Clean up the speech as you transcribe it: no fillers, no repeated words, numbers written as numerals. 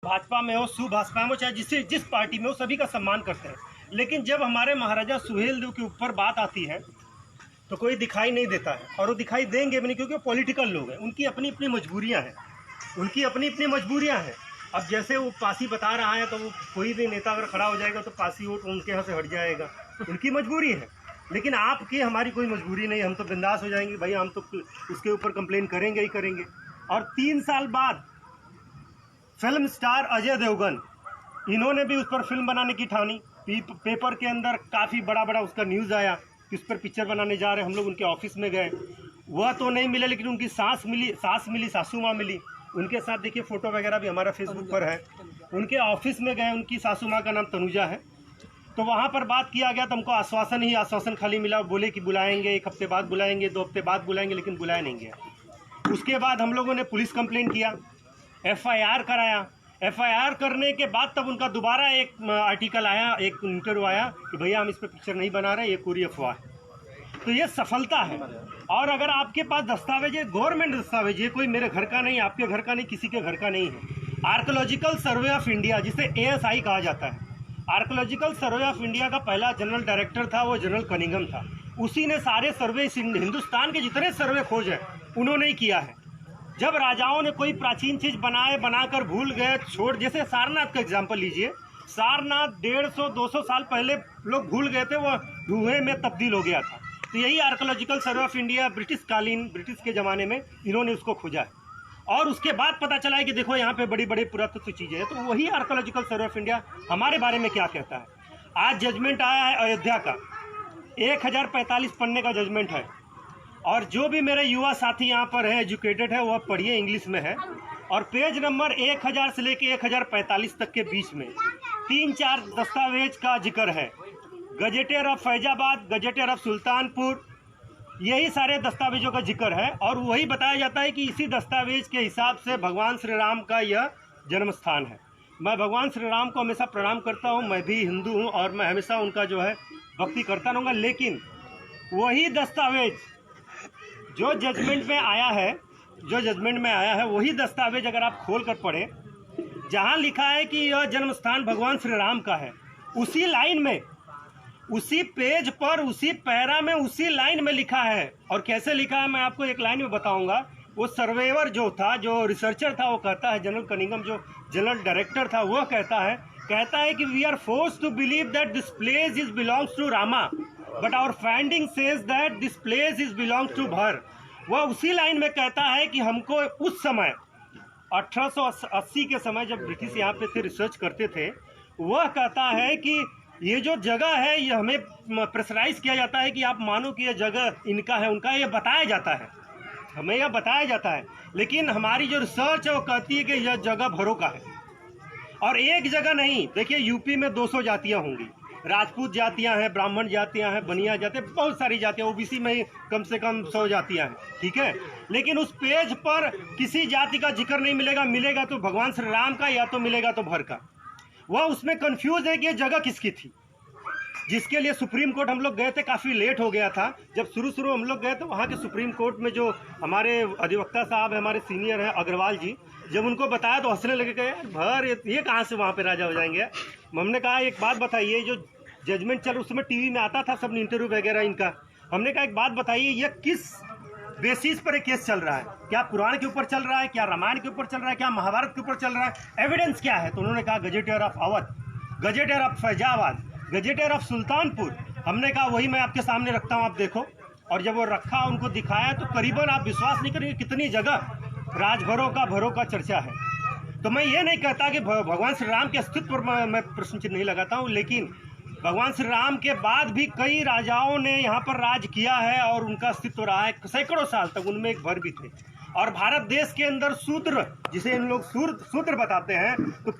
भाजपा में हो, सुभाषपा में हो, चाहे जिस पार्टी में हो, सभी का सम्मान करते हैं। लेकिन जब हमारे महाराजा सुहेलदेव के ऊपर बात आती है तो कोई दिखाई नहीं देता है, और वो दिखाई देंगे भी नहीं, क्योंकि वो पॉलिटिकल लोग हैं। उनकी अपनी अपनी मजबूरियां हैं, अब जैसे वो पासी बता रहा है तो वो कोई भी नेता अगर खड़ा हो जाएगा तो पासी वोट उनके यहाँ से हट जाएगा, उनकी मजबूरी है। लेकिन आपकी हमारी कोई मजबूरी नहीं, हम तो बिंदास हो जाएंगे भाई, हम तो उसके ऊपर कंप्लेन करेंगे ही करेंगे। और 3 साल बाद फिल्म स्टार अजय देवगन, इन्होंने भी उस पर फिल्म बनाने की ठानी। पेपर के अंदर काफ़ी बड़ा उसका न्यूज़ आया कि उस पर पिक्चर बनाने जा रहे हैं। हम लोग उनके ऑफिस में गए, वह तो नहीं मिले, लेकिन उनकी सास मिली, सासू माँ मिली। उनके साथ देखिए फ़ोटो वगैरह भी हमारा फेसबुक पर है। उनके ऑफिस में गए, उनकी सासू माँ का नाम तनुजा है। तो वहाँ पर बात किया गया तो हमको आश्वासन खाली मिला। बोले कि बुलाएंगे, 1 हफ्ते बाद बुलाएंगे, 2 हफ्ते बाद बुलाएंगे, लेकिन बुलाया नहीं गया। उसके बाद हम लोगों ने पुलिस कंप्लेंट किया, FIR कराया। FIR करने के बाद तब उनका दोबारा एक आर्टिकल आया, एक इंटरव्यू आया कि भैया हम इस पर पिक्चर नहीं बना रहे, ये पूरी अफवाह है। तो ये सफलता है। और अगर आपके पास दस्तावेज है, गवर्नमेंट दस्तावेज, ये कोई मेरे घर का नहीं, आपके घर का नहीं, किसी के घर का नहीं है। आर्कोलॉजिकल सर्वे ऑफ इंडिया, जिसे ASI कहा जाता है, आर्कोलॉजिकल सर्वे ऑफ इंडिया का पहला जनरल डायरेक्टर था वो जनरल कनिंघम था। उसी ने सारे सर्वे, हिंदुस्तान के जितने सर्वे खोज है उन्होंने ही किया है। जब राजाओं ने कोई प्राचीन चीज़ बनाकर भूल गए, जैसे सारनाथ का एग्जाम्पल लीजिए। सारनाथ 150-200 साल पहले लोग भूल गए थे, वो धुएं में तब्दील हो गया था। तो यही archaeological survey of India British के ज़माने में इन्होंने उसको खोजा है। और उसके बाद पता चला है कि देखो यहाँ पे बड़ी बड़ी पुरातत्व चीज़ें हैं। तो वही आर्कोलॉजिकल सर्वे ऑफ इंडिया हमारे बारे में क्या कहता है। आज जजमेंट आया है अयोध्या का, 1045 पन्ने का जजमेंट है। और जो भी मेरे युवा साथी यहाँ पर हैं, एजुकेटेड है, वह पढ़िए, इंग्लिश में है। और पेज नंबर 1000 से लेके 1045 तक के बीच में 3-4 दस्तावेज का जिक्र है। Gazetteer of Faizabad, gazetteer of Sultanpur, यही सारे दस्तावेजों का जिक्र है। और वही बताया जाता है कि इसी दस्तावेज के हिसाब से भगवान श्री राम का यह जन्म स्थान है। मैं भगवान श्री राम को हमेशा प्रणाम करता हूँ, मैं भी हिंदू हूँ और मैं हमेशा उनका जो है भक्ति करता रहूँगा। लेकिन वही दस्तावेज जो जजमेंट में आया है, वही दस्तावेज अगर आप खोल कर पढ़ें, जहाँ लिखा है कि यह जन्म स्थान भगवान श्री राम का है, उसी लाइन में, उसी पेज पर, उसी पैरा में, उसी लाइन में लिखा है। और कैसे लिखा है मैं आपको एक लाइन में बताऊंगा। वो सर्वेवर जो था, जो रिसर्चर था, वो कहता है, जनरल कनिंघम जो जनरल डायरेक्टर था, वो कहता है कि we are forced to believe that this place is belongs to Rama, but our finding says that this place is belongs to Bhar. वह उसी लाइन में कहता है कि हमको उस समय 1880 के समय जब ब्रिटिश यहाँ पे थे, रिसर्च करते थे, वह कहता है कि ये जो जगह है, ये हमें प्रेशराइज किया जाता है कि आप मानो कि यह जगह इनका है, उनका, ये बताया जाता है, हमें यह बताया जाता है। लेकिन हमारी जो रिसर्च है वो कहती है कि यह जगह भरों का है। और एक जगह नहीं, देखिए यूपी में 200 जातियाँ होंगी, राजपूत जातियां हैं, ब्राह्मण जातियां हैं, बनिया जातियां, बहुत सारी जातियां, OBC में ही कम से कम 100 जातियां हैं, ठीक है। लेकिन उस पेज पर किसी जाति का जिक्र नहीं मिलेगा तो भगवान श्री राम का, या तो मिलेगा तो भर का। वह उसमें कंफ्यूज है कि ये जगह किसकी थी, जिसके लिए सुप्रीम कोर्ट हम लोग गए थे। काफ़ी लेट हो गया था, जब शुरू हम लोग गए तो वहाँ के सुप्रीम कोर्ट में जो हमारे अधिवक्ता साहब है, हमारे सीनियर हैं अग्रवाल जी, जब उनको बताया तो हंसने लगे, कि यार भर ये कहाँ से वहाँ पे राजा हो जाएंगे। हमने कहा एक बात बताइए, जो जजमेंट चल, उस समय TV में आता था सब इंटरव्यू वगैरह इनका। हमने कहा एक बात बताइए, ये किस बेसिस पर एक केस चल रहा है, क्या पुराण के ऊपर चल रहा है, क्या रामायण के ऊपर चल रहा है, क्या महाभारत के ऊपर चल रहा है, एविडेंस क्या है। तो उन्होंने कहा gazetteer of Awadh, gazetteer of Faizabad, gazetteer of Sultanpur. हमने कहा वही मैं आपके सामने रखता हूँ, आप देखो। और जब वो रखा, उनको दिखाया, तो करीबन आप विश्वास नहीं करेंगे कितनी जगह भरों का चर्चा है। तो मैं ये नहीं कहता कि भगवान श्री राम के अस्तित्व पर मैं प्रश्न चिन्ह नहीं लगाता हूँ, लेकिन भगवान श्री राम के बाद भी कई राजाओं ने यहाँ पर राज किया है और उनका अस्तित्व रहा है सैकड़ों साल तक, उनमें एक भर भी थे। और भारत देश के अंदर शूद्र, जिसे इन लोग शूद्र बताते हैं, तो